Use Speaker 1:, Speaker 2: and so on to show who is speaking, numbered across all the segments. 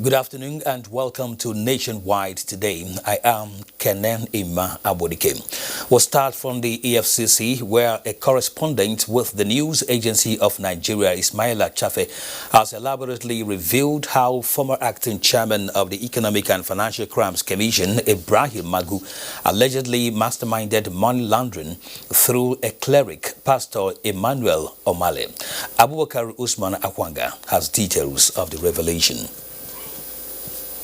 Speaker 1: Good afternoon and welcome to Nationwide Today. I am Kenen Ima Abodike. We'll start from the EFCC, where a correspondent with the news agency of Nigeria, Ismaila Chafe, has elaborately revealed how former acting chairman of the Economic and Financial Crimes Commission, Ibrahim Magu, allegedly masterminded money laundering through a cleric, Pastor Emmanuel Omale. Abubakar Usman Akwanga has details of the revelation.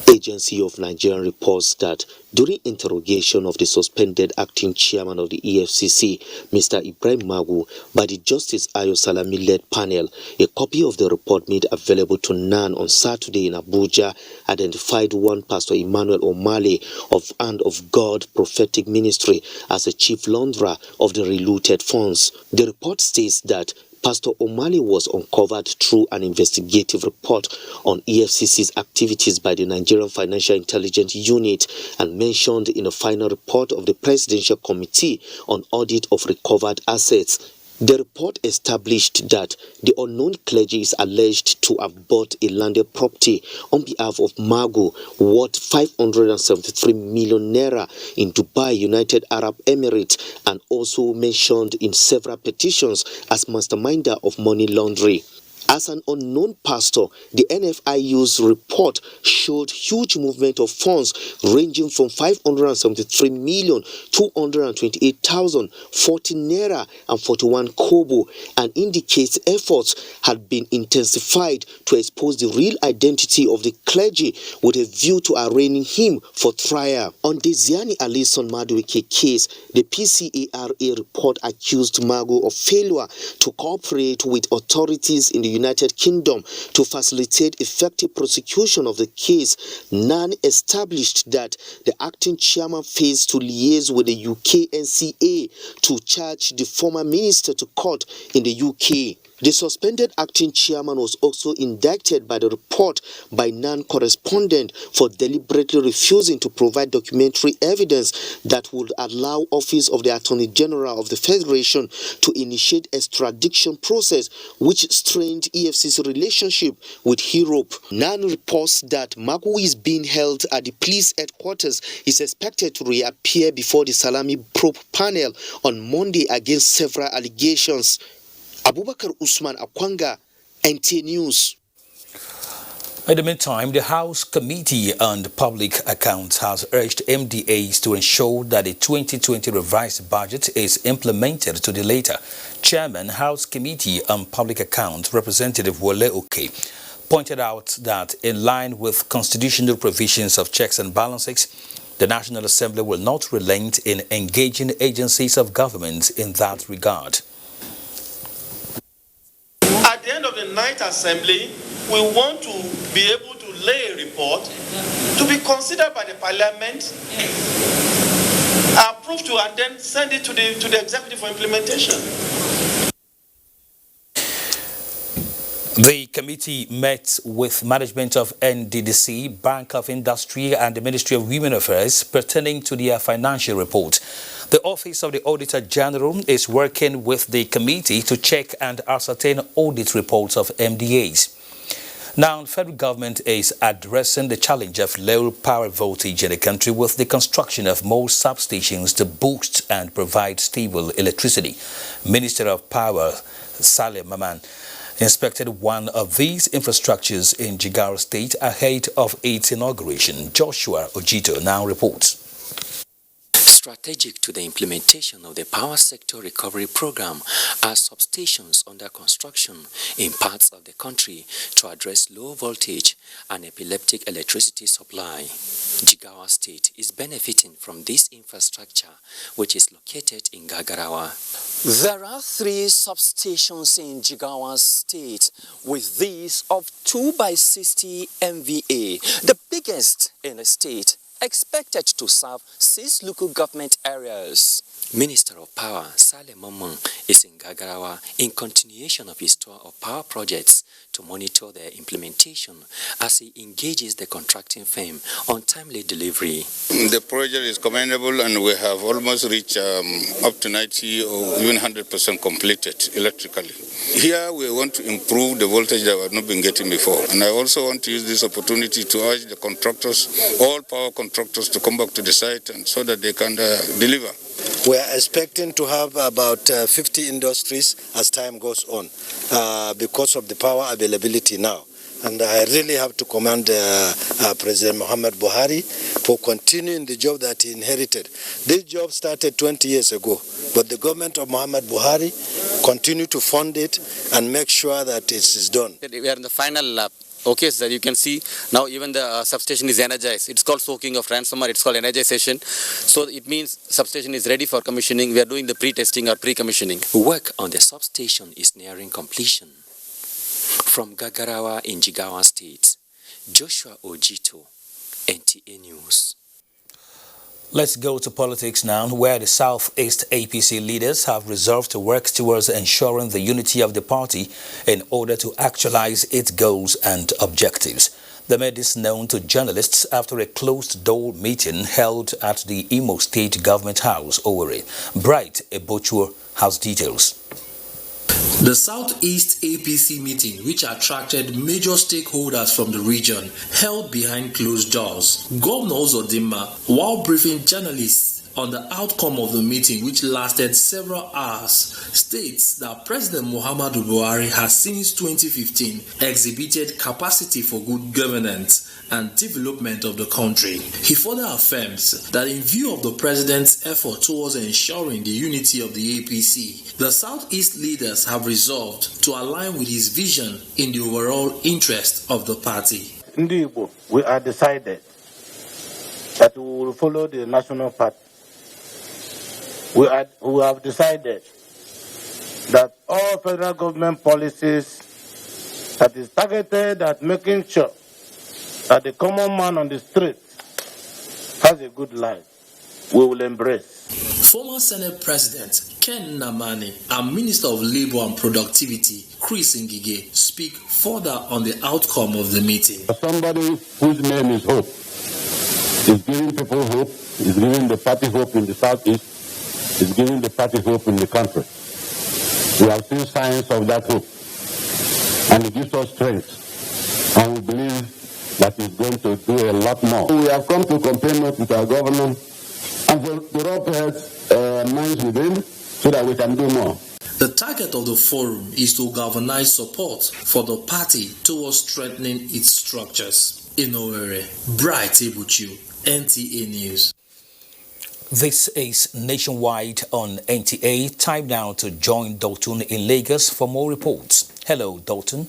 Speaker 2: Agency of Nigeria reports that during interrogation of the suspended acting chairman of the EFCC, Mr. Ibrahim Magu, by the Justice Ayo Salami-led panel, a copy of the report made available to NAN on Saturday in Abuja identified one Pastor Emmanuel Omale of Hand of God Prophetic Ministry as a chief launderer of the relooted funds. The report states that Pastor Omale was uncovered through an investigative report on EFCC's activities by the Nigerian Financial Intelligence Unit and mentioned in the final report of the Presidential Committee on Audit of Recovered Assets. The report established that the unknown clergy is alleged to have bought a landed property on behalf of Magu worth 573 million naira in Dubai, United Arab Emirates, and also mentioned in several petitions as masterminder of money laundering. As an unknown pastor, the NFIU's report showed huge movement of funds ranging from 573,228,040 naira and 41 kobo, and indicates efforts had been intensified to expose the real identity of the clergy with a view to arraigning him for trial. On the Ziani Alison Madueke case, the PCARA report accused Magu of failure to cooperate with authorities in the United Kingdom to facilitate effective prosecution of the case. NAN established that the acting chairman failed to liaise with the UK NTA to charge the former minister to court in the UK. The suspended acting chairman was also indicted by the report by NAN correspondent for deliberately refusing to provide documentary evidence that would allow Office of the Attorney General of the Federation to initiate extradition process, which strained EFCC's relationship with Europe. NAN reports that Magu is being held at the police headquarters is expected to reappear before the Salami probe panel on Monday against several allegations. Abubakar Usman Akwanga, NTA News.
Speaker 1: In the meantime, the House Committee on Public Accounts has urged MDAs to ensure that the 2020 revised budget is implemented to the letter. Chairman, House Committee on Public Accounts, Representative Wole Oke, pointed out that in line with constitutional provisions of checks and balances, the National Assembly will not relent in engaging agencies of government in that regard.
Speaker 3: At the end of the ninth assembly, we want to be able to lay a report to be considered by the parliament, approved to, and then send it to the executive for implementation.
Speaker 1: The committee met with management of NDDC, Bank of Industry and the Ministry of Women Affairs pertaining to their financial report. The Office of the Auditor General is working with the committee to check and ascertain audit reports of MDAs. Now, the federal government is addressing the challenge of low power voltage in the country with the construction of more substations to boost and provide stable electricity. Minister of Power, Saleh Maman, inspected one of these infrastructures in Jigawa State ahead of its inauguration. Joshua Ojito now reports.
Speaker 4: Strategic to the implementation of the power sector recovery program are substations under construction in parts of the country to address low voltage and epileptic electricity supply. Jigawa State is benefiting from this infrastructure, which is located in Gagarawa. There are 3 substations in Jigawa State with these of 2 by 60 MVA, the biggest in the state, expected to serve 6 local government areas. Minister of Power, Saleh Maman, is in Gagarawa in continuation of his tour of power projects to monitor their implementation as he engages the contracting firm on timely delivery.
Speaker 5: The project is commendable and we have almost reached up to 90 or even 100% completed electrically. Here we want to improve the voltage that we have not been getting before. And I also want to use this opportunity to urge the contractors, all power contractors, to come back to the site and so that they can deliver.
Speaker 6: We are expecting to have about 50 industries as time goes on because of the power availability now. And I really have to commend President Muhammad Buhari for continuing the job that he inherited. This job started 20 years ago, but the government of Muhammad Buhari continued to fund it and make sure that it is done.
Speaker 7: We are in the final lap. Okay, so you can see now even the substation is energized. It's called soaking of transformer, it's called energization. So it means substation is ready for commissioning. We are doing the pre-testing or pre-commissioning.
Speaker 4: Work on the substation is nearing completion. From Gagarawa in Jigawa State, Joshua Ojito, NTA News.
Speaker 1: Let's go to politics now, where the Southeast APC leaders have resolved to work towards ensuring the unity of the party in order to actualize its goals and objectives. They made this known to journalists after a closed-door meeting held at the Imo State Government House, Owerri. Bright Ebochur has details.
Speaker 8: The Southeast APC meeting, which attracted major stakeholders from the region, held behind closed doors. Governor Uzodimma, while briefing journalists on the outcome of the meeting, which lasted several hours, states that President Muhammadu Buhari has since 2015 exhibited capacity for good governance and development of the country. He further affirms that in view of the president's effort towards ensuring the unity of the APC, the Southeast leaders have resolved to align with his vision in the overall interest of the party.
Speaker 9: We are decided that we will follow the national party. We have decided that all federal government policies that is targeted at making sure that the common man on the street has a good life, we will embrace.
Speaker 8: Former Senate President Ken Namani and Minister of Labour and Productivity Chris Ngige speak further on the outcome of the meeting.
Speaker 9: Somebody whose name is Hope is giving people hope, is giving the party hope in the Southeast, is giving the party hope in the country. We have seen signs of that hope, and it gives us strength, and we believe that he's going to do a lot more. We have come to compare notes with our government and to rub heads minds within so that we can do more.
Speaker 8: The target of the forum is to galvanize support for the party towards strengthening its structures. In Owerri, Bright Ebuchu, NTA News.
Speaker 1: This is Nationwide on NTA. Time now to join Dalton in Lagos for more reports. Hello, Dalton.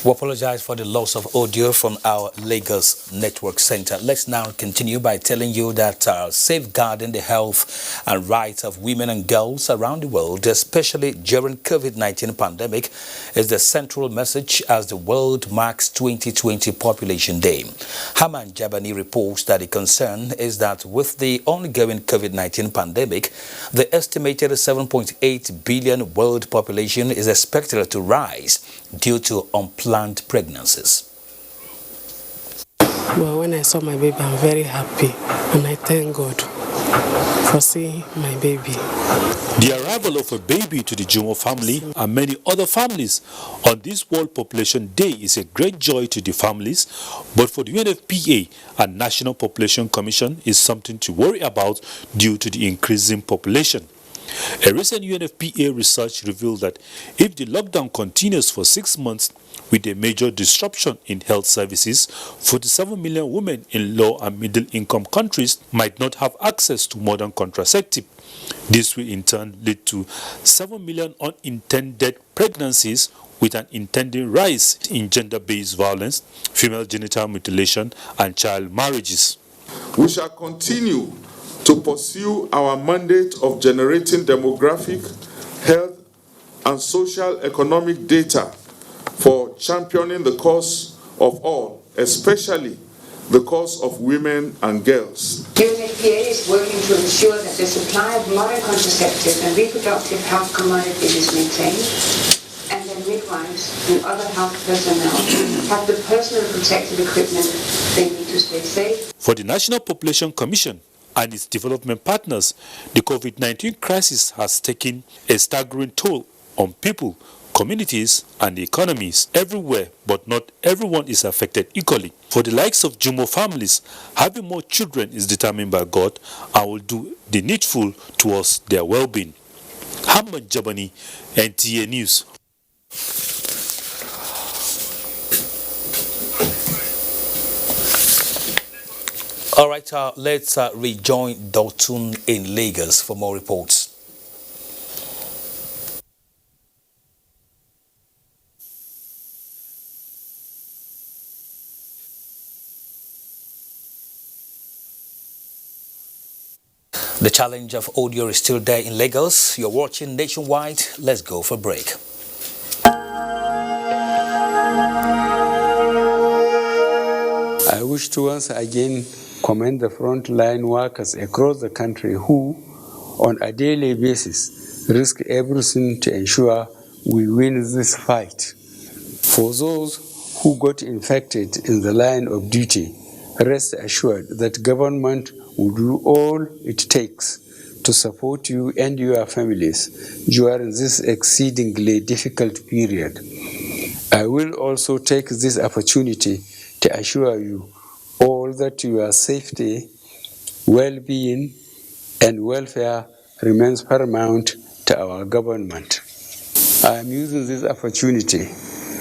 Speaker 1: We apologize for the loss of audio from our Lagos Network Center. Let's now continue by telling you that safeguarding the health and rights of women and girls around the world, especially during COVID-19 pandemic, is the central message as the world marks 2020 Population Day. Haman Jabani reports that the concern is that with the ongoing COVID-19 pandemic, the estimated 7.8 billion world population is expected to rise due to unplanned pregnancies.
Speaker 10: Well, when I saw my baby, I'm very happy, and I thank God for seeing my baby.
Speaker 11: The arrival of a baby to the Jumo family and many other families on this World Population Day is a great joy to the families, but for the UNFPA and National Population Commission is something to worry about due to the increasing population. A recent UNFPA research revealed that if the lockdown continues for 6 months with a major disruption in health services, 47 million women in low and middle income countries might not have access to modern contraceptive. This will in turn lead to 7 million unintended pregnancies, with an intended rise in gender-based violence, female genital mutilation and child marriages.
Speaker 12: We shall continue to pursue our mandate of generating demographic, health, and social economic data for championing the cause of all, especially the cause of women and girls.
Speaker 13: Unity NTA is working to ensure that the supply of modern contraceptive and reproductive health commodities is maintained, and that midwives and other health personnel have the personal protective equipment they need to stay safe.
Speaker 11: For the National Population Commission and its development partners, the COVID-19 crisis has taken a staggering toll on people, communities and economies everywhere, but not everyone is affected equally. For the likes of Jumo families, having more children is determined by God and will do the needful towards their well-being. Hamad Jabani, NTA News.
Speaker 1: All right, let's rejoin Dotun in Lagos for more reports. The challenge of audio is still there in Lagos. You're watching Nationwide. Let's go for a break.
Speaker 14: I wish to once again commend the frontline workers across the country who, on a daily basis, risk everything to ensure we win this fight. For those who got infected in the line of duty, rest assured that government will do all it takes to support you and your families during this exceedingly difficult period. I will also take this opportunity to assure you all that your safety, well-being, and welfare remains paramount to our government. I am using this opportunity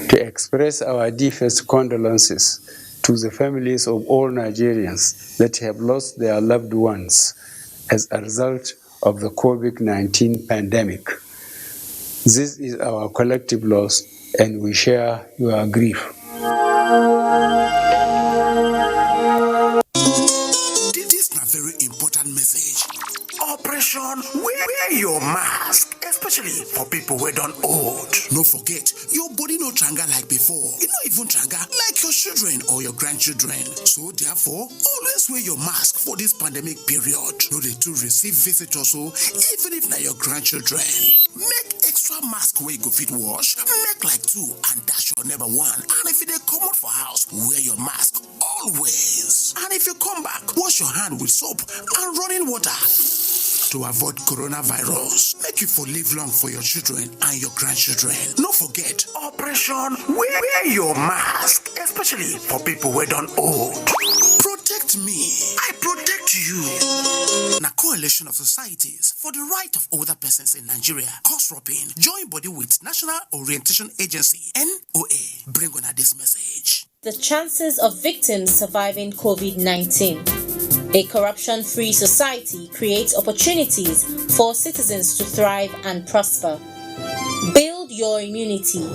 Speaker 14: to express our deepest condolences to the families of all Nigerians that have lost their loved ones as a result of the COVID-19 pandemic. This is our collective loss, and we share your grief.
Speaker 15: This is a very important message. Operation wear your mask, especially for people who don't old. No forget, your body no tranga like before. It not even tranga like your children or your grandchildren. So therefore, always wear your mask for this pandemic period. No they to receive visitors, so even if na your grandchildren. Make extra mask where you go fit wash, make like 2 and dash your neighbor 1. And if they come out for house, wear your mask always. And if you come back, wash your hand with soap and running water to avoid coronavirus. Make you for live long for your children and your grandchildren. No forget, Operation wear your mask, especially for people who don't old. Protect me, I protect you. Na Coalition of Societies for the Right of Older Persons in Nigeria, COSROPIN, join body with National Orientation Agency, NOA, bring on this message.
Speaker 16: The chances of victims surviving COVID-19. A corruption-free society creates opportunities for citizens to thrive and prosper. Build your immunity.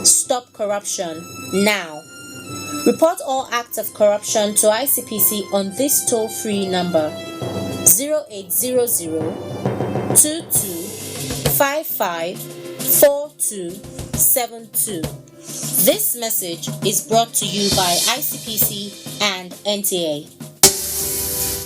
Speaker 16: Stop corruption now. Report all acts of corruption to ICPC on this toll-free number 0800 2255 4272. This message is brought to you by ICPC and NTA.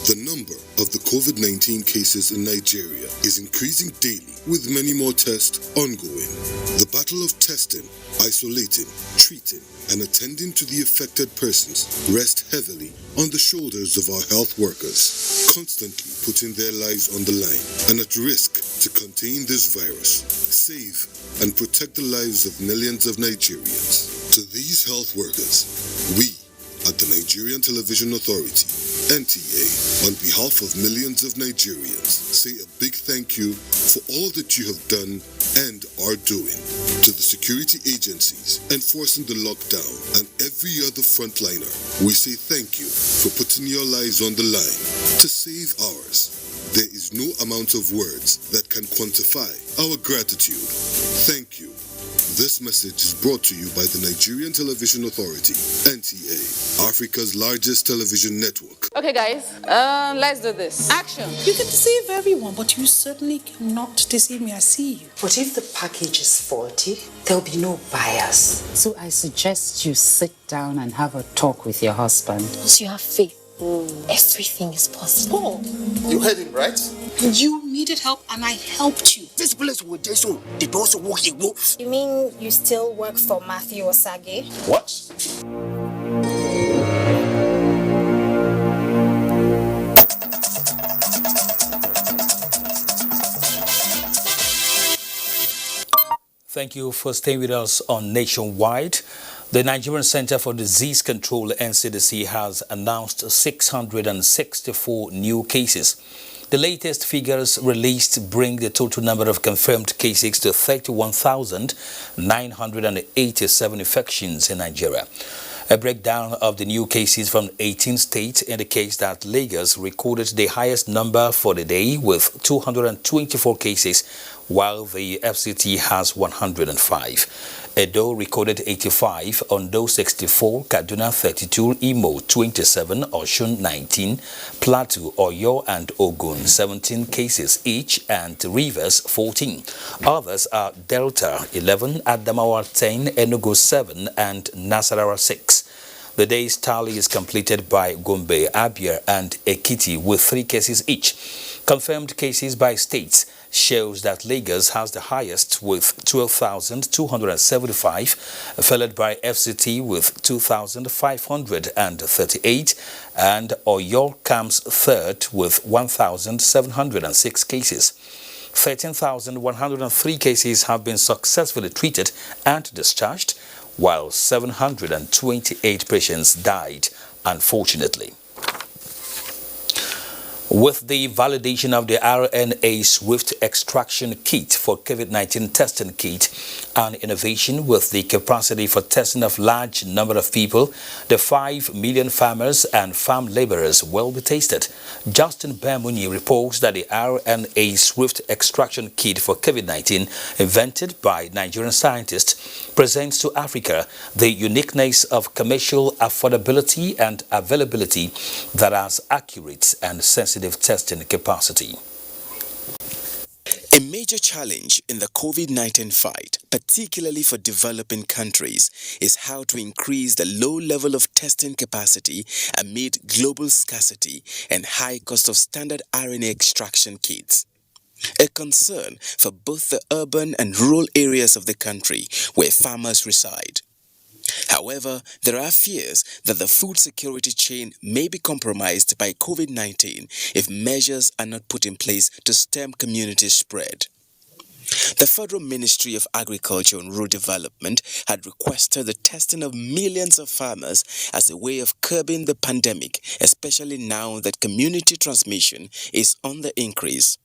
Speaker 17: The number of the COVID-19 cases in Nigeria is increasing daily, with many more tests ongoing. The battle of testing, isolating, treating, and attending to the affected persons rests heavily on the shoulders of our health workers, constantly putting their lives on the line and at risk to contain this virus, save and protect the lives of millions of Nigerians. To these health workers, we at the Nigerian Television Authority, NTA, on behalf of millions of Nigerians, say a big thank you for all that you have done and are doing. To the security agencies enforcing the lockdown and every other frontliner, we say thank you for putting your lives on the line to save ours. There is no amount of words that can quantify our gratitude. Thank you. This message is brought to you by the Nigerian Television Authority, NTA, Africa's largest television network.
Speaker 18: Okay guys, let's do this. Action!
Speaker 19: You can deceive everyone, but you certainly cannot deceive me. I see you.
Speaker 20: But if the package is faulty, there'll be no bias.
Speaker 21: So I suggest you sit down and have a talk with your husband.
Speaker 22: Once you have faith
Speaker 20: Everything is possible.
Speaker 21: You heard him, right?
Speaker 20: You needed help and I helped you.
Speaker 15: This place will do so. They also work in wolf.
Speaker 22: You mean you still work for Matthew Osage?
Speaker 21: What?
Speaker 1: Thank you for staying with us on Nationwide. The Nigerian Center for Disease Control, NCDC, has announced 664 new cases. The latest figures released bring the total number of confirmed cases to 31,987 infections in Nigeria. A breakdown of the new cases from 18 states indicates that Lagos recorded the highest number for the day with 224 cases, while the FCT has 105. Edo recorded 85, Ondo 64, Kaduna 32, Imo 27, Osun 19, Plateau, Oyo and Ogun 17 cases each, and Rivers 14. Others are Delta 11, Adamawa 10, Enugu 7 and Nasarawa 6. The day's tally is completed by Gombe, Abia and Ekiti with 3 cases each. Confirmed cases by states shows that Lagos has the highest with 12,275, followed by FCT with 2,538, and Oyo comes third with 1,706 cases. 13,103 cases have been successfully treated and discharged, while 728 patients died, unfortunately. With the validation of the RNA Swift Extraction Kit for COVID-19 testing kit, an innovation with the capacity for testing of large number of people, the 5 million farmers and farm laborers will be tested. Justin Bermuni reports that the RNA Swift Extraction Kit for COVID-19, invented by Nigerian scientists, presents to Africa the uniqueness of commercial affordability and availability that has accurate and sensitive testing capacity.
Speaker 23: A major challenge in the COVID-19 fight, particularly for developing countries, is how to increase the low level of testing capacity amid global scarcity and high cost of standard RNA extraction kits. A concern for both the urban and rural areas of the country where farmers reside. However, there are fears that the food security chain may be compromised by COVID-19 if measures are not put in place to stem community spread. The Federal Ministry of Agriculture and Rural Development had requested the testing of millions of farmers as a way of curbing the pandemic, especially now that community transmission is on the increase.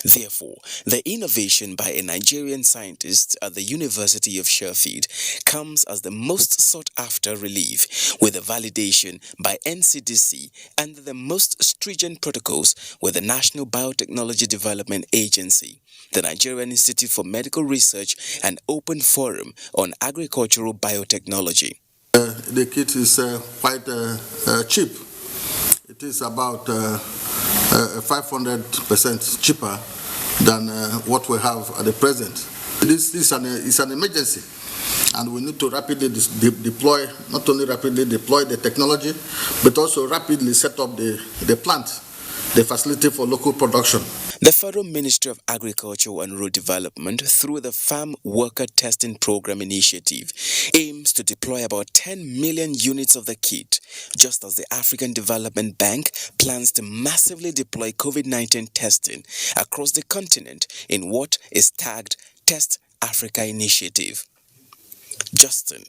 Speaker 23: Therefore, the innovation by a Nigerian scientist at the University of Sheffield comes as the most sought-after relief, with the validation by NCDC under the most stringent protocols with the National Biotechnology Development Agency, the Nigerian Institute for Medical Research, and Open Forum on Agricultural Biotechnology.
Speaker 24: The kit is quite cheap. It is about 500% cheaper than what we have at the present. This is an emergency, and we need to rapidly deploy, not only rapidly deploy the technology, but also rapidly set up the plant, the facility for local production.
Speaker 23: The Federal Ministry of Agriculture and Rural Development, through the Farm Worker Testing Program initiative, aims to deploy about 10 million units of the kit, just as the African Development Bank plans to massively deploy COVID-19 testing across the continent in what is tagged Test Africa Initiative. Justin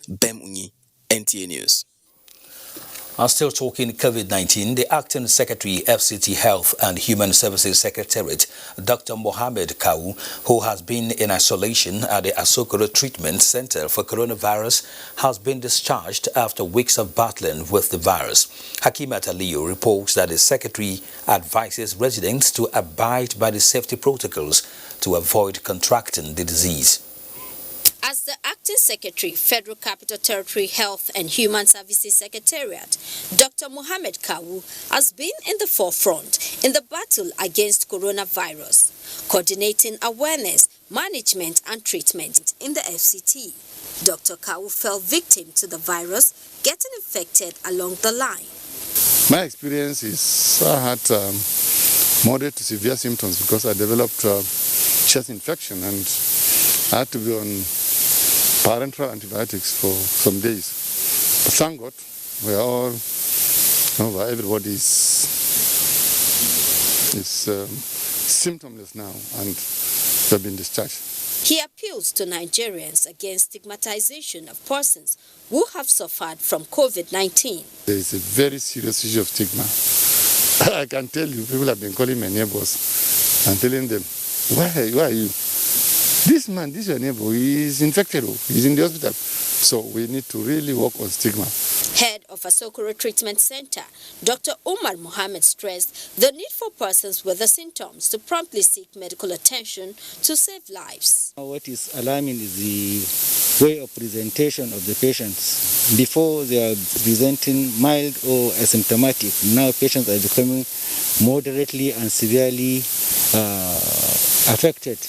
Speaker 23: Bemunyi, NTA News.
Speaker 1: Still talking COVID-19, the Acting Secretary, FCT Health and Human Services Secretariat, Dr. Mohammed Kawu, who has been in isolation at the Asokoro Treatment Center for coronavirus, has been discharged after weeks of battling with the virus. Hakimat Aliyu reports that the Secretary advises residents to abide by the safety protocols to avoid contracting the disease.
Speaker 25: As the Acting Secretary, Federal Capital Territory Health and Human Services Secretariat, Dr. Mohammed Kawu has been in the forefront in the battle against coronavirus, coordinating awareness, management and treatment in the FCT. Dr. Kawu fell victim to the virus, getting infected along the line.
Speaker 2: My experience is I had moderate to severe symptoms because I developed chest infection and I had to be on parenteral antibiotics for some days. But thank God, we are all over. Everybody is symptomless now and they've been discharged.
Speaker 25: He appeals to Nigerians against stigmatization of persons who have suffered from COVID-19.
Speaker 2: There is a very serious issue of stigma. I can tell you, people have been calling my neighbors and telling them, why are you? This man, this your neighbor, he is infected, he's in the hospital. So we need to really work on stigma.
Speaker 25: Head of a Asokoro Treatment Center, Dr. Omar Mohammed stressed the need for persons with the symptoms to promptly seek medical attention to save lives.
Speaker 3: What is alarming is the way of presentation of the patients. Before they are presenting mild or asymptomatic, now patients are becoming moderately and severely affected.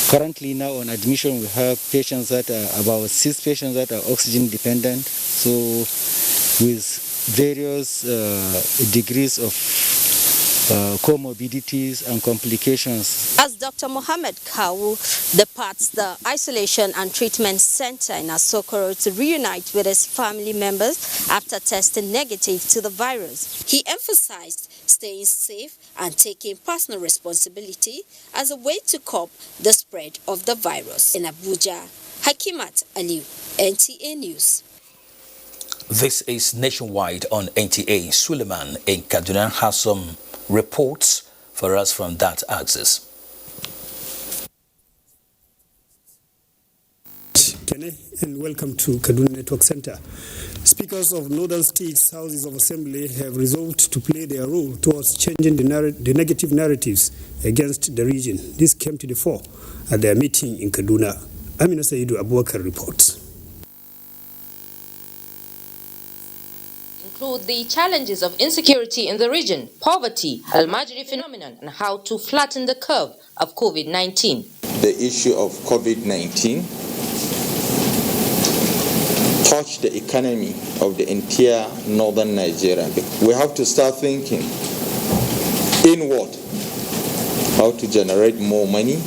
Speaker 3: Currently now on admission we have patients that are about 6 patients that are oxygen dependent, so with various degrees of comorbidities and complications.
Speaker 25: As Dr. Mohammed Kawu departs the Isolation and Treatment Center in Asokoro to reunite with his family members after testing negative to the virus, he emphasized staying safe and taking personal responsibility as a way to curb the spread of the virus. In Abuja, Hakimat Aliu, NTA News.
Speaker 1: This is Nationwide on NTA. Suleiman in Kaduna has some reports for us from that axis.
Speaker 5: And welcome to Kaduna Network Center. Speakers of Northern States Houses of Assembly have resolved to play their role towards changing the negative narratives against the region. This came to the fore at their meeting in Kaduna. Amina Saidu Abubakar reports.
Speaker 6: Include the challenges of insecurity in the region, poverty, Al-Majri phenomenon, and how to flatten the curve of COVID-19.
Speaker 21: The issue of COVID-19 touched the economy of the entire northern Nigeria. We have to start thinking inward, how to generate more money.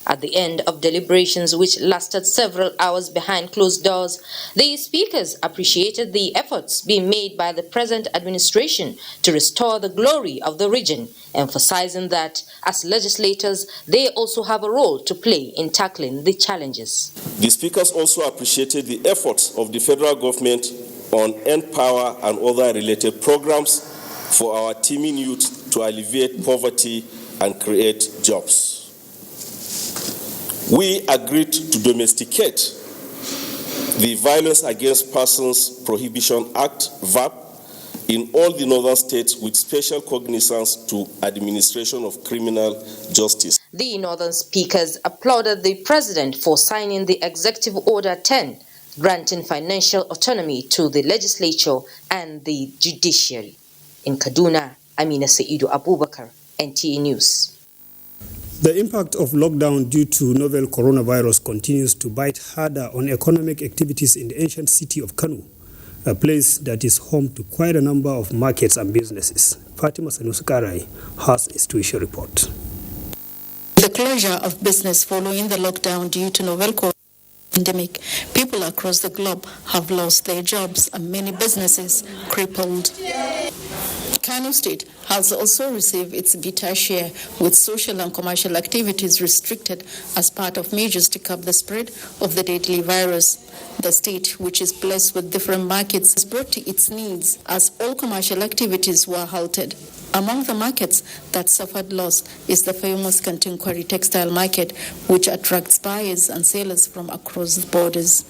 Speaker 6: At the end of deliberations, which lasted several hours behind closed doors, the speakers appreciated the efforts being made by the present administration to restore the glory of the region, emphasizing that as legislators, they also have a role to play in tackling the challenges.
Speaker 26: The speakers also appreciated the efforts of the federal government on End Power and other related programs for our teeming youth to alleviate poverty and create jobs. We agreed to domesticate the Violence Against Persons Prohibition Act, VAP, in all the northern states with special cognizance to administration of criminal justice.
Speaker 6: The northern speakers applauded the president for signing the Executive Order 10, granting financial autonomy to the legislature and the judiciary. In Kaduna, Amina Saidu Abubakar, NTA News.
Speaker 5: The impact of lockdown due to novel coronavirus continues to bite harder on economic activities in the ancient city of Kano, a place that is home to quite a number of markets and businesses. Fatima Sanusukarai has a situation report.
Speaker 19: The closure of business following the lockdown due to novel coronavirus pandemic, people across the globe have lost their jobs and many businesses crippled. Kano State has also received its bitter share, with social and commercial activities restricted as part of measures to curb the spread of the deadly virus. The state, which is blessed with different markets, is brought to its knees as all commercial activities were halted. Among the markets that suffered loss is the famous Kantinkwari textile market, which attracts buyers and sellers from across the borders.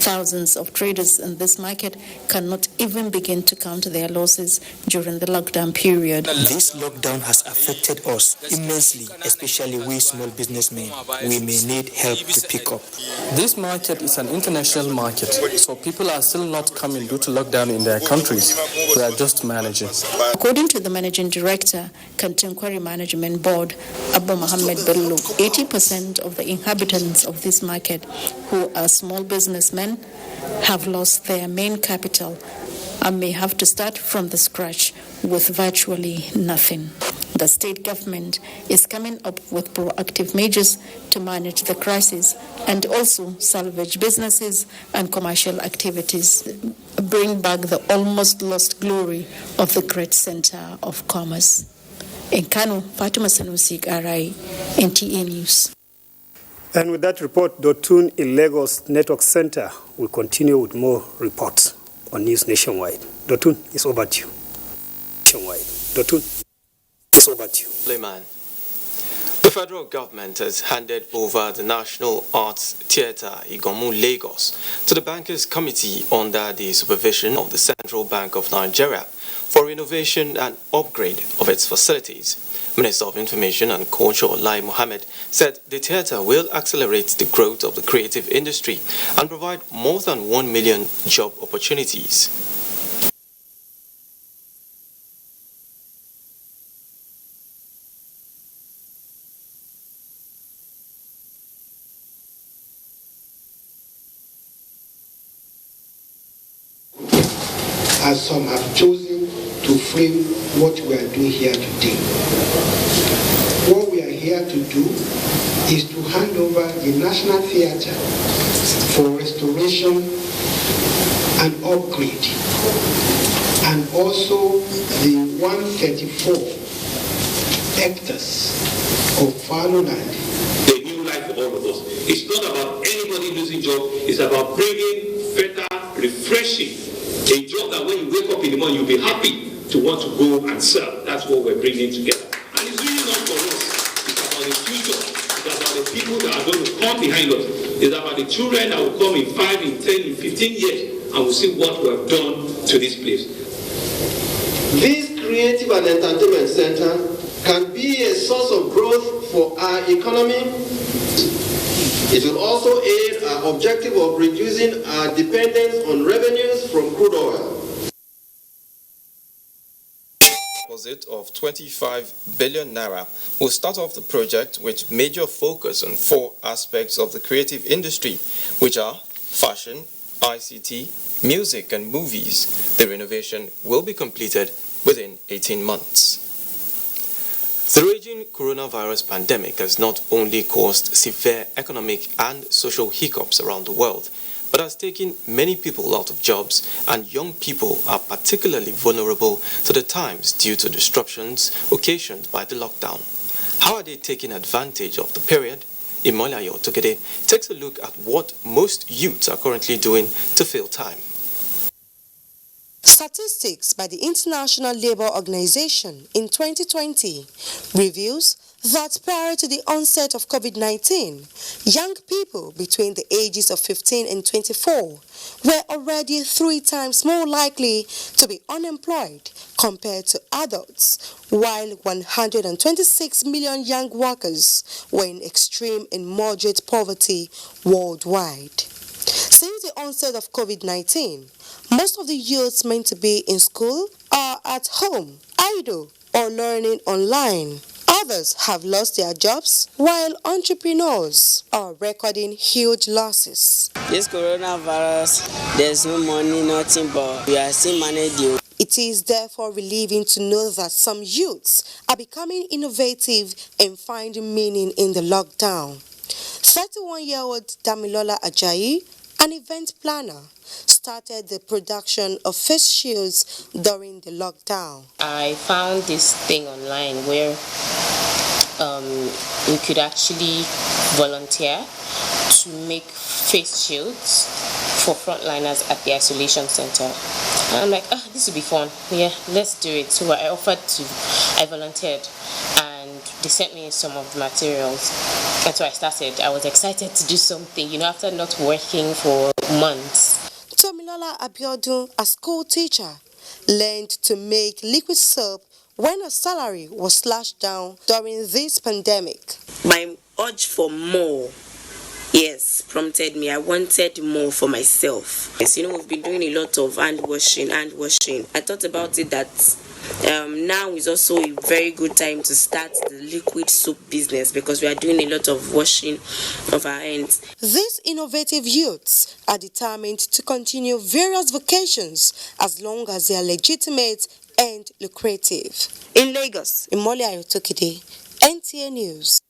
Speaker 19: Thousands of traders in this market cannot even begin to count their losses during the lockdown period.
Speaker 27: This lockdown has affected us immensely, especially we small businessmen. We may need help to pick up.
Speaker 28: This market is an international market, so people are still not coming due to lockdown in their countries. We are just managing.
Speaker 19: According to the managing director, Kantinkwari Management Board, Abba Mohammed Bello, 80% of the inhabitants of this market, who are small businessmen, have lost their main capital and may have to start from the scratch with virtually nothing. The state government is coming up with proactive measures to manage the crisis and also salvage businesses and commercial activities, bring back the almost lost glory of the great center of commerce. In Kano, Fatima Sanusi, RI, NTA News.
Speaker 5: And with that report, Dotun in Lagos Network Center will continue with more reports on News Nationwide. Dotun, it's over to you. Nationwide. Dotun, it's over to you.
Speaker 4: Lehman. The federal government has handed over the National Arts Theatre Igomu Lagos to the Bankers Committee under the supervision of the Central Bank of Nigeria for renovation and upgrade of its facilities. Minister of Information and Culture Lai Mohammed said the theatre will accelerate the growth of the creative industry and provide more than 1 million job opportunities.
Speaker 7: As some have chosen to frame what we are doing here today. What we are here to do is to hand over the National Theatre for restoration and upgrade, and also the 134 hectares of fallow land.
Speaker 8: A new life for all of us. It's not about anybody losing job, it's about bringing better, refreshing, a job that when you wake up in the morning, you'll be happy to want to go and serve. That's what we're bringing together. And it's really not for us. It's about the future. It's about the people that are going to come behind us. It's about the children that will come in 5, in 10, in 15 years, and we'll see what we have done to this place.
Speaker 7: This creative and entertainment center can be a source of growth for our economy. It will also aid our objective of reducing our dependence on revenues from crude oil.
Speaker 4: Deposit of 25 billion naira will start off the project with major focus on 4 aspects of the creative industry, which are fashion, ICT, music and movies. The renovation will be completed within 18 months. The raging coronavirus pandemic has not only caused severe economic and social hiccups around the world, but has taken many people out of jobs, and young people are particularly vulnerable to the times due to disruptions occasioned by the lockdown. How are they taking advantage of the period? Imolayo Tokede takes a look at what most youths are currently doing to fill time.
Speaker 9: Statistics by the International Labour Organization in 2020 reveals that prior to the onset of COVID-19, young people between the ages of 15 and 24 were already 3 times more likely to be unemployed compared to adults, while 126 million young workers were in extreme and moderate poverty worldwide. Since the onset of COVID-19, most of the youths meant to be in school are at home, idle, or learning online. Others have lost their jobs, while entrepreneurs are recording huge losses.
Speaker 10: This coronavirus, there's no money, nothing, but we are still managing.
Speaker 9: It is therefore relieving to know that some youths are becoming innovative and finding meaning in the lockdown. 31-year-old Damilola Ajayi, an event planner, started the production of face shields during the lockdown.
Speaker 11: I found this thing online where we could actually volunteer to make face shields for frontliners at the isolation center. And I'm like, this would be fun. Yeah, let's do it. So I volunteered, and they sent me some of the materials. And so I started. I was excited to do something, after not working for months.
Speaker 9: Tomilola Abiodun, a school teacher, learned to make liquid soap when her salary was slashed down during this pandemic.
Speaker 12: My urge for more, yes, prompted me. I wanted more for myself. Yes, we've been doing a lot of hand washing. I thought about it that Now is also a very good time to start the liquid soap business because we are doing a lot of washing of our hands.
Speaker 9: These innovative youths are determined to continue various vocations as long as they are legitimate and lucrative. In Lagos, Imole Ayotokide, NTA News.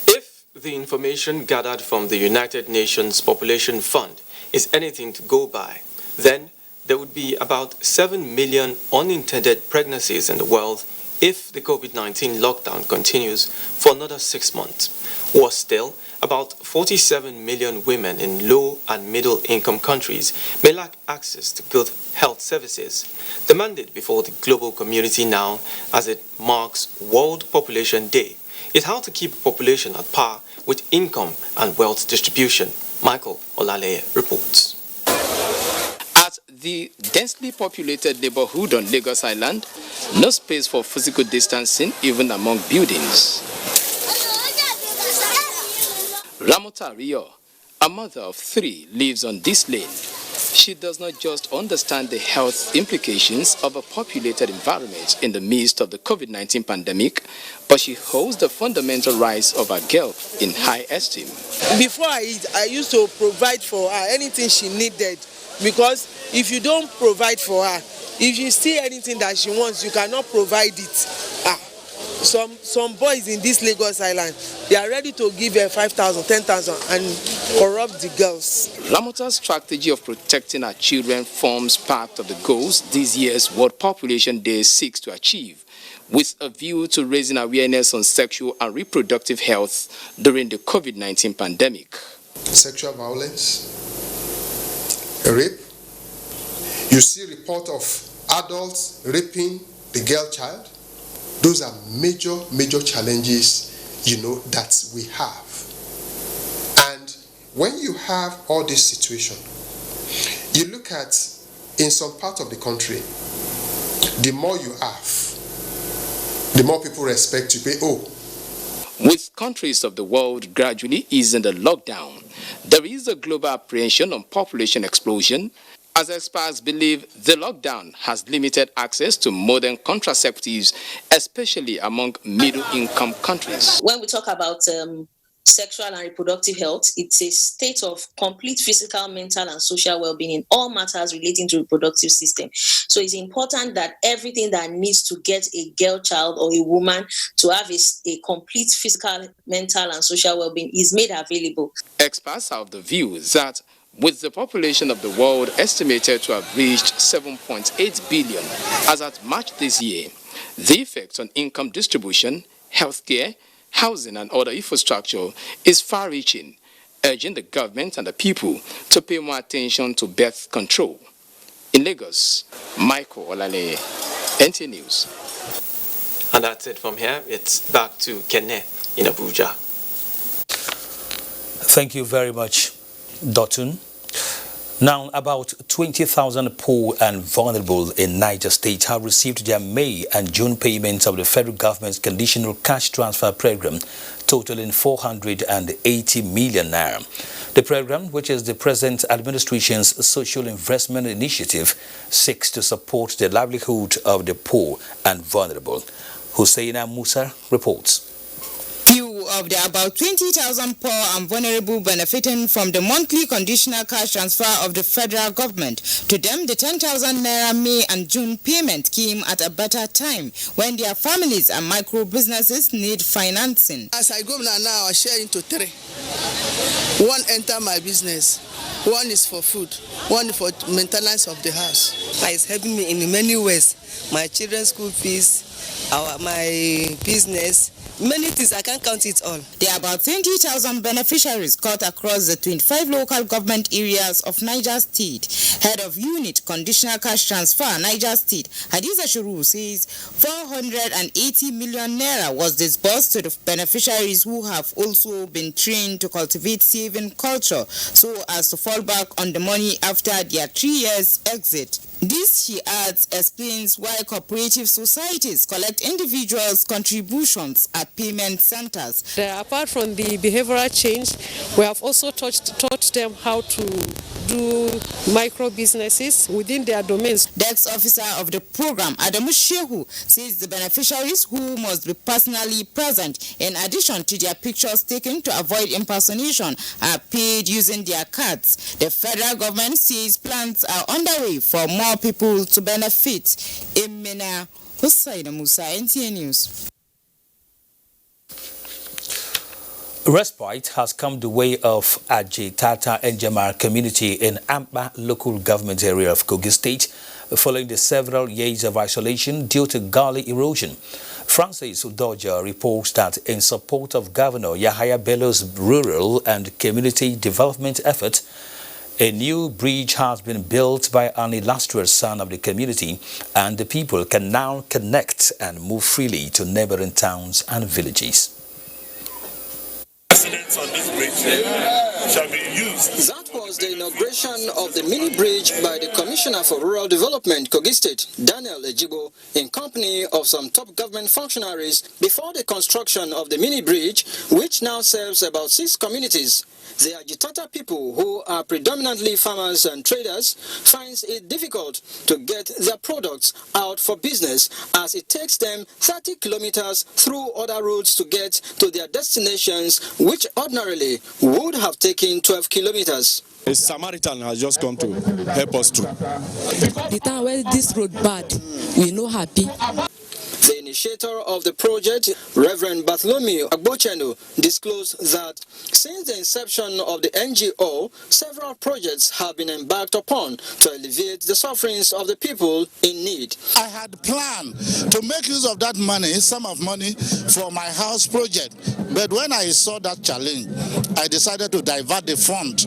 Speaker 4: If the information gathered from the United Nations Population Fund is anything to go by, then there would be about 7 million unintended pregnancies in the world if the COVID-19 lockdown continues for another 6 months. Or still, about 47 million women in low and middle income countries may lack access to good health services. The mandate before the global community now, as it marks World Population Day, is how to keep population at par with income and wealth distribution. Michael Olale reports.
Speaker 13: At the densely populated neighborhood on Lagos Island, no space for physical distancing even among buildings. Ramota Rio, a mother of 3, lives on this lane. She does not just understand the health implications of a populated environment in the midst of the COVID-19 pandemic, but she holds the fundamental rights of her girl in high esteem.
Speaker 14: Before I used to provide for her anything she needed, because if you don't provide for her, if you see anything that she wants, you cannot provide it. Some boys in this Lagos Island, they are ready to give her 5,000, 10,000 and corrupt the girls.
Speaker 13: Ramota's strategy of protecting her children forms part of the goals this year's World Population Day seeks to achieve, with a view to raising awareness on sexual and reproductive health during the COVID-19 pandemic.
Speaker 15: Sexual violence, rape. You see report of adults raping the girl child. Those are major challenges, that we have. And when you have all this situation, you look at, in some part of the country, the more you have, the more people respect you.
Speaker 13: With countries of the world gradually easing the lockdown, there is a global apprehension on population explosion, as experts believe the lockdown has limited access to modern contraceptives, especially among middle-income countries.
Speaker 16: When we talk about sexual and reproductive health, it's a state of complete physical, mental, and social well-being in all matters relating to reproductive system. So it's important that everything that needs to get a girl child or a woman to have a complete physical, mental, and social well-being is made available.
Speaker 13: Experts are of the view that with the population of the world estimated to have reached 7.8 billion as at March this year, the effect on income distribution, healthcare, housing and other infrastructure is far-reaching, urging the government and the people to pay more attention to birth control. In Lagos, Michael Olale, NTA News.
Speaker 4: And that's it from here. It's back to Kenne in Abuja.
Speaker 1: Thank you very much, Dotun. Now, about 20,000 poor and vulnerable in Niger State have received their May and June payments of the federal government's conditional cash transfer program, totaling 480 million naira. The program, which is the present administration's social investment initiative, seeks to support the livelihood of the poor and vulnerable. Husseina Musa reports.
Speaker 17: Few of the about 20,000 poor and vulnerable benefiting from the monthly conditional cash transfer of the federal government. To them, the 10,000 naira May and June payment came at a better time when their families and micro businesses need financing.
Speaker 14: As I go now, I share into 3. One enter my business, one is for food, one for maintenance of the house.
Speaker 18: It's helping me in many ways. My children's school fees, my business, many things, I can't count it all.
Speaker 17: There are about 20,000 beneficiaries cut across the 25 local government areas of Niger State. Head of Unit Conditional Cash Transfer, Niger State, Hadiza Shuru, says 480 million naira was disbursed to the beneficiaries who have also been trained to cultivate saving culture so as to fall back on the money after their 3 years exit. This, she adds, explains why cooperative societies collect individuals' contributions at payment centers.
Speaker 2: Apart from the behavioral change, we have also taught them how to do micro businesses within their domains.
Speaker 17: Desk officer of the program, Adamu Shehu, says the beneficiaries who must be personally present, in addition to their pictures taken to avoid impersonation, are paid using their cards. The federal government says plans are underway for more people to benefit. Emina Hussaina Musa, NTA News.
Speaker 1: Respite has come the way of Ajitata and Jamar community in Ampa local government area of Kogi State following the several years of isolation due to gully erosion. Francis Udoja reports that in support of Governor Yahaya Bello's rural and community development effort, a new bridge has been built by an illustrious son of the community, and the people can now connect and move freely to neighboring towns and villages.
Speaker 3: Residents on this bridge shall be used. That was the inauguration of the mini bridge by the Commissioner for Rural Development, Kogi State, Daniel Ejibo, in company of some top government functionaries before the construction of the mini bridge, which now serves about 6 communities. The Ajitata people, who are predominantly farmers and traders, finds it difficult to get their products out for business as it takes them 30 kilometers through other routes to get to their destinations, which ordinarily would have taken 12 kilometers.
Speaker 20: A Samaritan has just come to help us through.
Speaker 21: The time where this road bad, we no happy.
Speaker 3: The initiator of the project, Reverend Bartholomew Agbocheno, disclosed that since the inception of the NGO, several projects have been embarked upon to alleviate the sufferings of the people in need.
Speaker 22: I had planned to make use of that money, sum of money, for my house project. But when I saw that challenge, I decided to divert the fund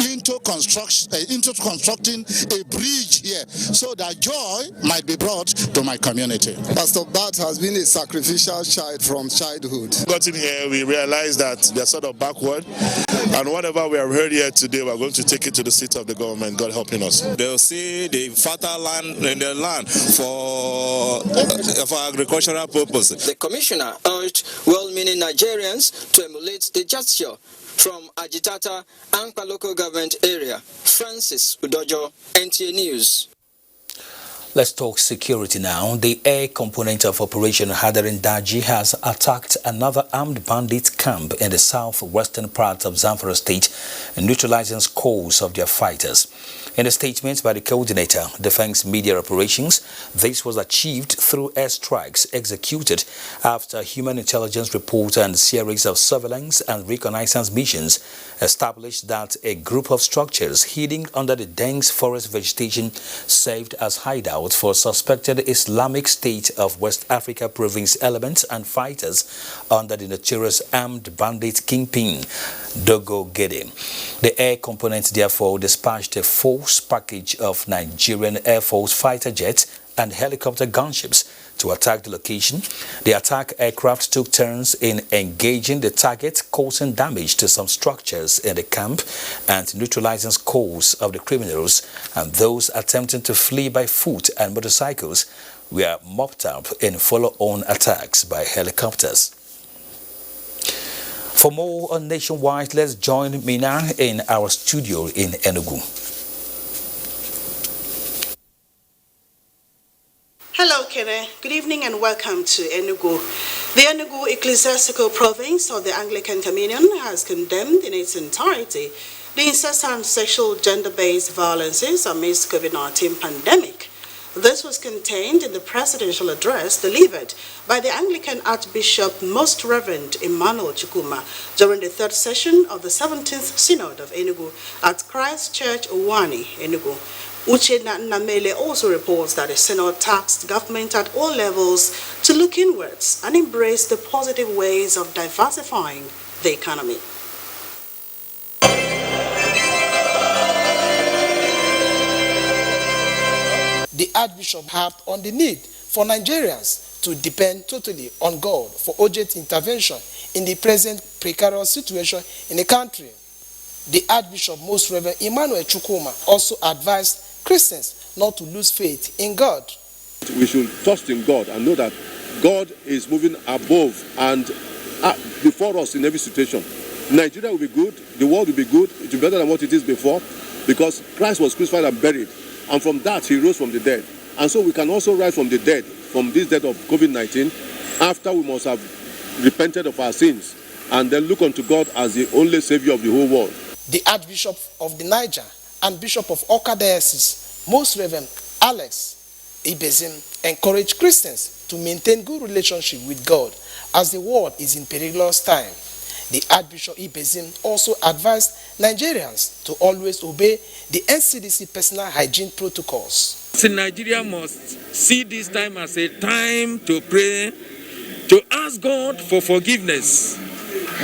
Speaker 22: into constructing a bridge here so that joy might be brought to my community.
Speaker 23: Pastor Bat has been a sacrificial child from childhood.
Speaker 3: Got in here, we realized that they're sort of backward, and whatever we have heard here today, we're going to take it to the seat of the government, God helping us.
Speaker 20: They'll see the fertile land in the land for agricultural purposes.
Speaker 3: The commissioner urged well-meaning Nigerians to emulate the gesture from Ajitata and local government area. Francis Udojo, NTA News.
Speaker 1: Let's talk security now. The air component of Operation Hadarin Daji has attacked another armed bandit camp in the southwestern part of Zamfara state, neutralizing scores of their fighters. In a statement by the coordinator, Defense Media Operations, this was achieved through airstrikes executed after human intelligence report and series of surveillance and reconnaissance missions established that a group of structures hidden under the dense forest vegetation served as hideout for suspected Islamic State of West Africa province elements and fighters under the notorious armed bandit kingpin Dogo Gede. The air component therefore dispatched a force package of Nigerian Air Force fighter jets and helicopter gunships to attack the location. The attack aircraft took turns in engaging the target, causing damage to some structures in the camp and neutralizing scores of the criminals, and those attempting to flee by foot and motorcycles were mopped up in follow-on attacks by helicopters. For more on Nationwide, let's join Mina in our studio in Enugu.
Speaker 24: Hello, Kene. Good evening and welcome to Enugu. The Enugu Ecclesiastical Province of the Anglican Communion has condemned in its entirety the incessant sexual gender-based violences amidst COVID-19 pandemic. This was contained in the presidential address delivered by the Anglican Archbishop Most Reverend Emmanuel Chukwuma during the 3rd session of the 17th Synod of Enugu at Christ Church Owani, Enugu. Uchenna Namele also reports that the Synod tasked government at all levels to look inwards and embrace the positive ways of diversifying the economy.
Speaker 25: The Archbishop harped on the need for Nigerians to depend totally on God for urgent intervention in the present precarious situation in the country. The Archbishop Most Reverend Emmanuel Chukwuma also advised Christians not to lose faith in God.
Speaker 29: We should trust in God and know that
Speaker 5: God is moving above and before us in every situation. Nigeria will be good, the world will be good, it will be better than what it is before, because Christ was crucified and buried, and from that he rose from the dead. And so we can also rise from the dead, from this death of COVID-19, after we must have repented of our sins and then look unto God as the only Savior of the whole world.
Speaker 25: The Archbishop of the Niger and Bishop of Awka Diocese, Most Reverend Alex Ibezim, encourage Christians to maintain good relationship with God as the world is in perilous time. The Archbishop Ibezim also advised Nigerians to always obey the NCDC personal hygiene protocols.
Speaker 6: So Nigeria must see this time as a time to pray, to ask God for forgiveness.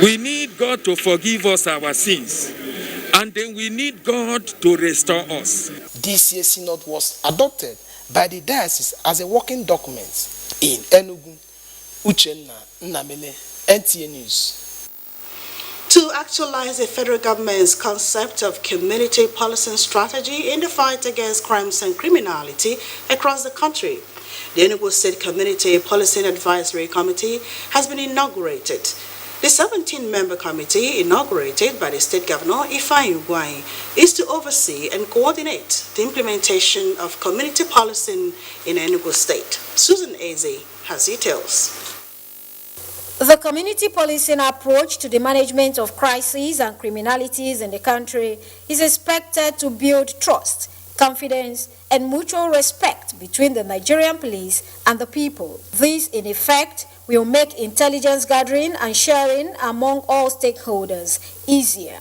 Speaker 6: We need God to forgive us our sins, and then we need God to restore us.
Speaker 25: This year's synod was adopted by the diocese as a working document in Enugu. Uchenna Nnamele, NTA News.
Speaker 24: To actualize the federal government's concept of community policing strategy in the fight against crimes and criminality across the country, the Enugu State Community Policing Advisory Committee has been inaugurated. The 17-member committee, inaugurated by the State Governor Ifeanyi Ugwuanyi, is to oversee and coordinate the implementation of community policing in Enugu State. Susan Eze has details.
Speaker 7: The community policing approach to the management of crises and criminalities in the country is expected to build trust, confidence, and mutual respect between the Nigerian police and the people. This, in effect, will make intelligence gathering and sharing among all stakeholders easier.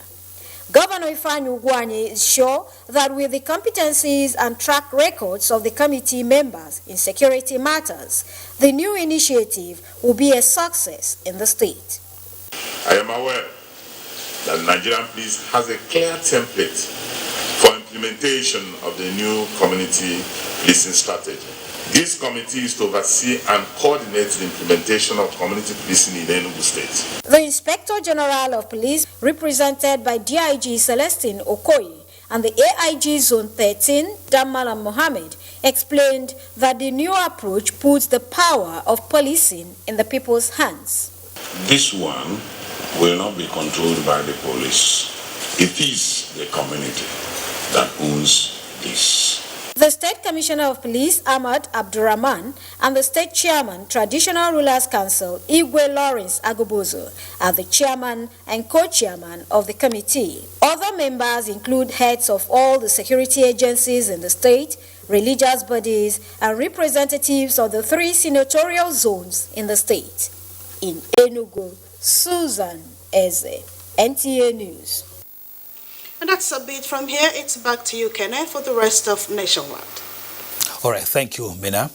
Speaker 7: Governor Ifeanyi Ugwuanyi is sure that with the competencies and track records of the committee members in security matters, the new initiative will be a success in the state.
Speaker 8: I am aware that the Nigerian police has a clear template for implementation of the new community policing strategy. This committee is to oversee and coordinate the implementation of community policing in Enugu State.
Speaker 7: The Inspector General of Police, represented by DIG Celestine Okoye, and the AIG Zone 13, Damalam Mohammed, explained that the new approach puts the power of policing in the people's hands.
Speaker 8: This one will not be controlled by the police. It is the community that owns this.
Speaker 7: The State Commissioner of Police, Ahmad Abdurrahman, and the State Chairman, Traditional Rulers Council, Igwe Lawrence Agobozo, are the chairman and co-chairman of the committee. Other members include heads of all the security agencies in the state, religious bodies, and representatives of the 3 senatorial zones in the state. In Enugu, Susan Eze, NTA News.
Speaker 24: And that's a bit from here. It's back to you, Kenneth, for the rest of Nationwide.
Speaker 1: All right, thank you, Mina.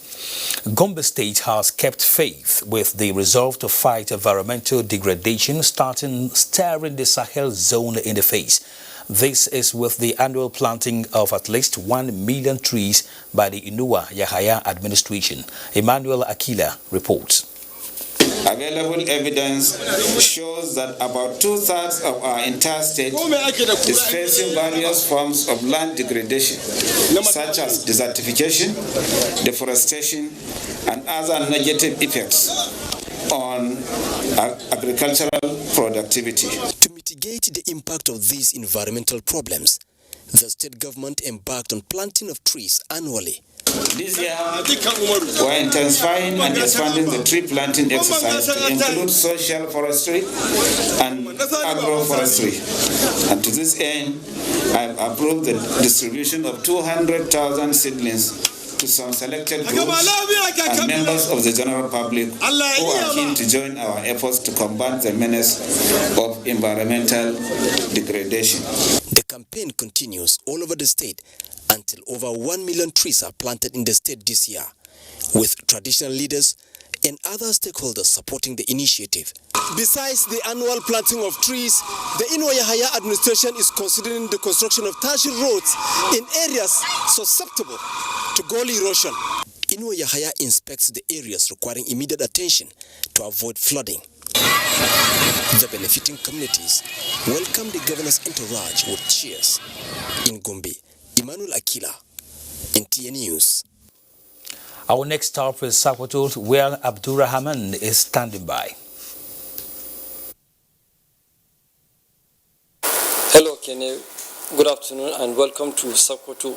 Speaker 1: Gombe State has kept faith with the resolve to fight environmental degradation, staring the Sahel zone in the face. This is with the annual planting of at least 1 million trees by the Inua Yahaya administration. Emmanuel Akila reports.
Speaker 19: Available evidence shows that about 2/3 of our entire state is facing various forms of land degradation, such as desertification, deforestation, and other negative effects on agricultural productivity.
Speaker 26: To mitigate the impact of these environmental problems, the state government embarked on planting of trees annually.
Speaker 19: This year, we are intensifying and expanding the tree planting exercise to include social forestry and agroforestry. And to this end, I have approved the distribution of 200,000 seedlings to some selected groups and members of the general public who are keen to join our efforts to combat the menace of environmental degradation.
Speaker 26: The campaign continues all over the state until over 1 million trees are planted in the state this year, with traditional leaders and other stakeholders supporting the initiative. Besides the annual planting of trees, the Inua Yahaya administration is considering the construction of tertiary roads in areas susceptible to gully erosion. Inua Yahaya inspects the areas requiring immediate attention to avoid flooding. The benefiting communities welcome the governor's entourage with cheers. In Gombe, Emmanuel Akila, NTA News.
Speaker 1: Our next stop is Sokoto, where Abdurrahman is standing by.
Speaker 9: Hello, Kenny. Good afternoon and welcome to Sokoto.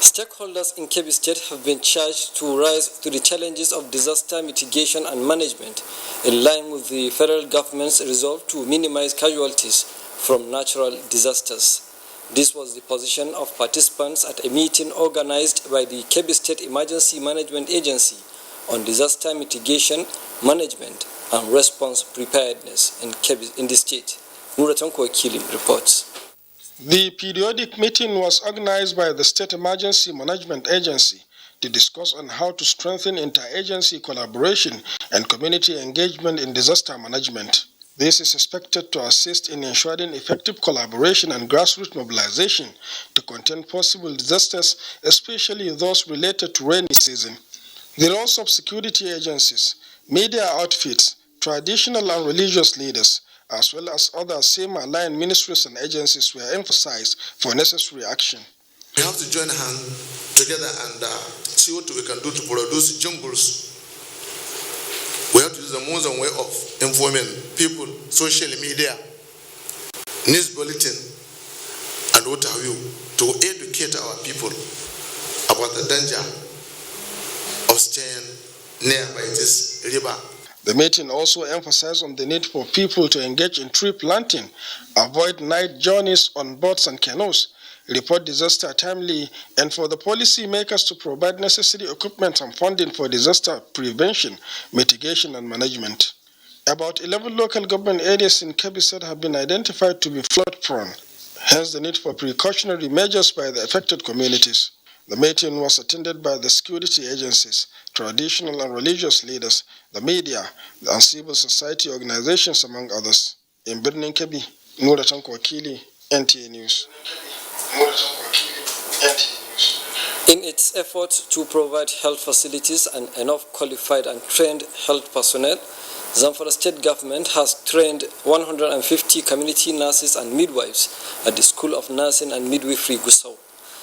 Speaker 9: Stakeholders in Kebbi State have been charged to rise to the challenges of disaster mitigation and management in line with the federal government's resolve to minimize casualties from natural disasters. This was the position of participants at a meeting organized by the Kebbi State Emergency Management Agency on disaster mitigation, management, and response preparedness in the state. Nuratanko Akili reports.
Speaker 10: The periodic meeting was organized by the State Emergency Management Agency to discuss on how to strengthen interagency collaboration and community engagement in disaster management. This is expected to assist in ensuring effective collaboration and grassroots mobilization to contain possible disasters, especially those related to rainy season. The roles of security agencies, media outfits, traditional and religious leaders, as well as other same-aligned ministries and agencies were emphasized for necessary action.
Speaker 11: We have to join hands together and see what we can do to produce jungles. We have to use the modern way of informing people, social media, news bulletin, and what have you, to educate our people about the danger of staying nearby this river.
Speaker 10: The meeting also emphasized on the need for people to engage in tree planting, avoid night journeys on boats and canoes, report disaster timely, and for the policy makers to provide necessary equipment and funding for disaster prevention, mitigation, and management. About 11 local government areas in Kebbi State have been identified to be flood-prone, hence the need for precautionary measures by the affected communities. The meeting was attended by the security agencies, traditional and religious leaders, the media, and civil society organizations, among others. In Birnin Kebbi, Nuratanko Akili, NTA News.
Speaker 9: In its efforts to provide health facilities and enough qualified and trained health personnel, Zamfara State Government has trained 150 community nurses and midwives at the School of Nursing and Midwifery Gusau.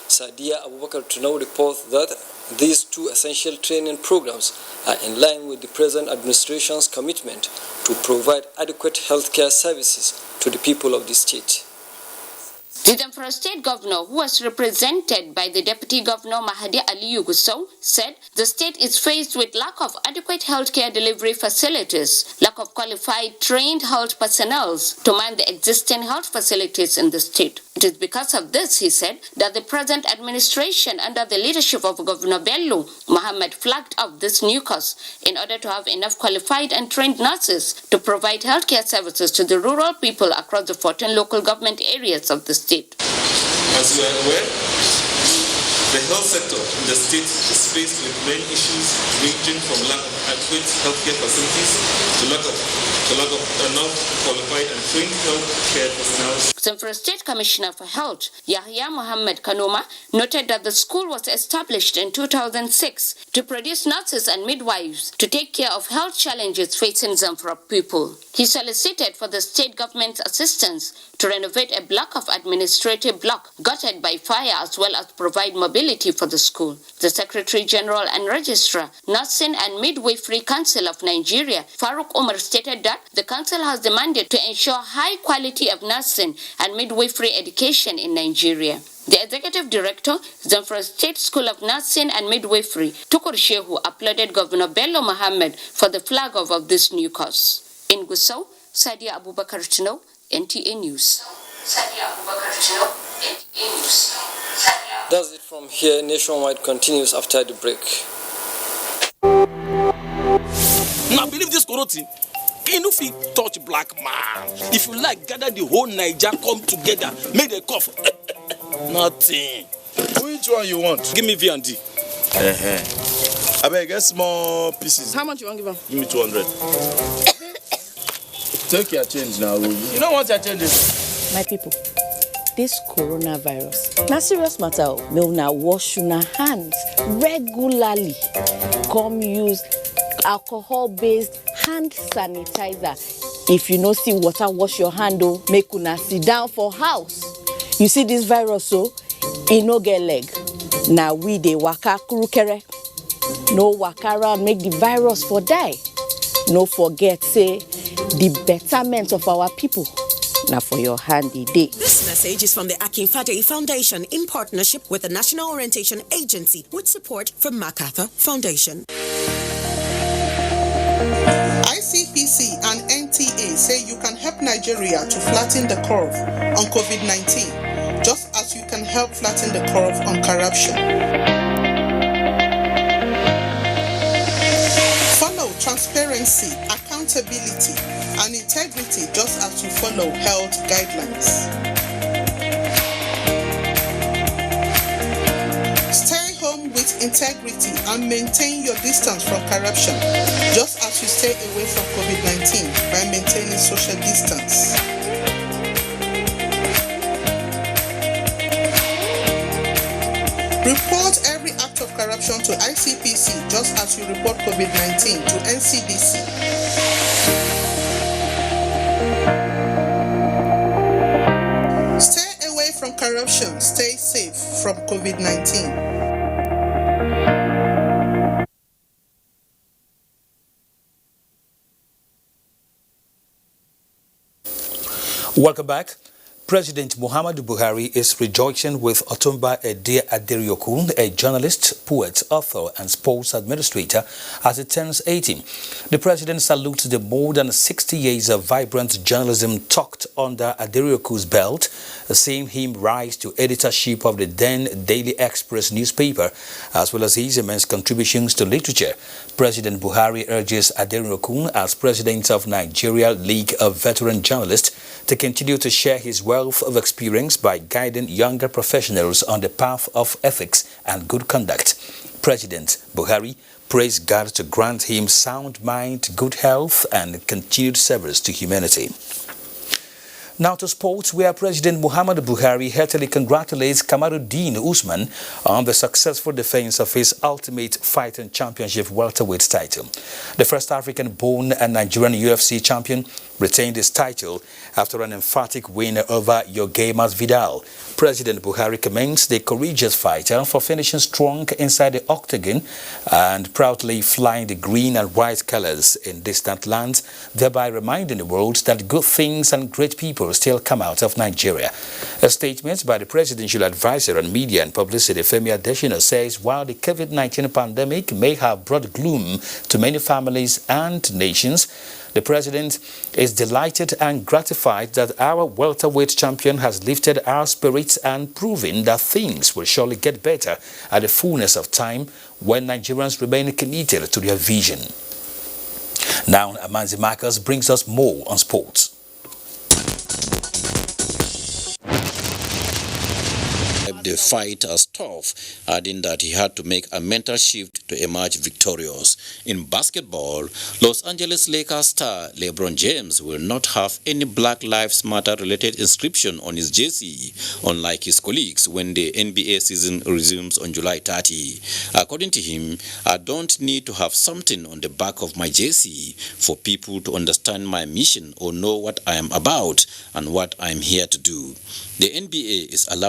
Speaker 9: Sadia Abubakar Tunau reports that these two essential training programs are in line with the present administration's commitment to provide adequate healthcare services to the people of the state.
Speaker 12: The Zamfara State Governor, who was represented by the Deputy Governor Mahadi Aliyu Gusau, said the state is faced with lack of adequate healthcare delivery facilities, lack of qualified, trained health personnel to man the existing health facilities in the state. It is because of this, he said, that the present administration under the leadership of Governor Bello Mohammed flagged up this new course in order to have enough qualified and trained nurses to provide healthcare services to the rural people across the 14 local government areas of the state.
Speaker 15: As you are aware, the health sector in the state is faced with many issues ranging from lack of adequate healthcare facilities to lack of enough qualified and trained healthcare personnel.
Speaker 12: Zamfara State Commissioner for Health, Yahya Mohammed Kanoma, noted that the school was established in 2006 to produce nurses and midwives to take care of health challenges facing Zamfara people. He solicited for the state government's assistance to renovate a block of administrative block gutted by fire as well as provide mobility for the school. The Secretary General and Registrar, Nursing and Midwifery Council of Nigeria, Farooq Umar, stated that the council has demanded to ensure high quality of nursing and midwifery education in Nigeria. The Executive Director, Zamfara State School of Nursing and Midwifery, Tukur Shehu, applauded Governor Bello Mohammed for the flag off of this new course. In Gusau, Sadia Abubakar Tino, NTA News.
Speaker 9: That's it from here. Nationwide continues after the break.
Speaker 16: Now believe this Koroti. You know if you touch black man, if you like, gather the whole Niger, come together, make a cough. Nothing.
Speaker 27: Which one you want?
Speaker 16: Give me V&D.
Speaker 27: I beg, get small pieces.
Speaker 28: How much you want to give him?
Speaker 27: Give me 200. Take your change now. You know what your change is?
Speaker 28: My people, this coronavirus, na serious matter. May una wash una hands regularly. Come use alcohol-based hand sanitizer. If you no see water, wash your hand. Make una sit down for house. You see this virus, so it no get leg. Now we dey waka kurukere. No waka around make the virus for die. No forget say the betterment of our people. Now for your handy day.
Speaker 2: This message is from the Akinfade Foundation in partnership with the National Orientation Agency with support from MacArthur Foundation.
Speaker 4: ICPC and NTA say you can help Nigeria to flatten the curve on COVID-19, just as you can help flatten the curve on corruption. Follow transparency, accountability, and integrity just as you follow health guidelines. Stay home with integrity and maintain your distance from corruption, just as you stay away from COVID-19 by maintaining social distance. Report every act of corruption to ICPC, just as you report COVID-19 to NCDC. Stay away from corruption, stay safe from COVID-19.
Speaker 1: Welcome back. President Muhammadu Buhari is rejoicing with Otumba Ede Aderiokun, a journalist, poet, author, and sports administrator, as he turns 80. The president salutes the more than 60 years of vibrant journalism tucked under Aderiokun's belt, seeing him rise to editorship of the then Daily Express newspaper, as well as his immense contributions to literature. President Buhari urges Aderiokun, as president of Nigeria League of Veteran Journalists, to continue to share his wealth of experience by guiding younger professionals on the path of ethics and good conduct. President Buhari praised God to grant him sound mind, good health, and continued service to humanity. Now to sports, where President Muhammadu Buhari heartily congratulates Kamaruddin Usman on the successful defense of his Ultimate Fighting Championship welterweight title. The first African-born and Nigerian UFC champion retained his title after an emphatic win over Jorge Masvidal. President Buhari commends the courageous fighter for finishing strong inside the octagon and proudly flying the green and white colors in distant lands, thereby reminding the world that good things and great people still come out of Nigeria. A statement by the presidential advisor on media and publicity, Femi Adesina, says while the COVID-19 pandemic may have brought gloom to many families and nations, the president is delighted and gratified that our welterweight champion has lifted our spirits and proven that things will surely get better at the fullness of time when Nigerians remain committed to their vision. Now, Amanzi Marcus brings us more on sports.
Speaker 13: The fight as tough, adding that he had to make a mental shift to emerge victorious. In basketball, Los Angeles Lakers star LeBron James will not have any Black Lives Matter related inscription on his jersey, unlike his colleagues when the NBA season resumes on July 30. According to him, I don't need to have something on the back of my jersey for people to understand my mission or know what I am about and what I am here to do. The NBA is allowed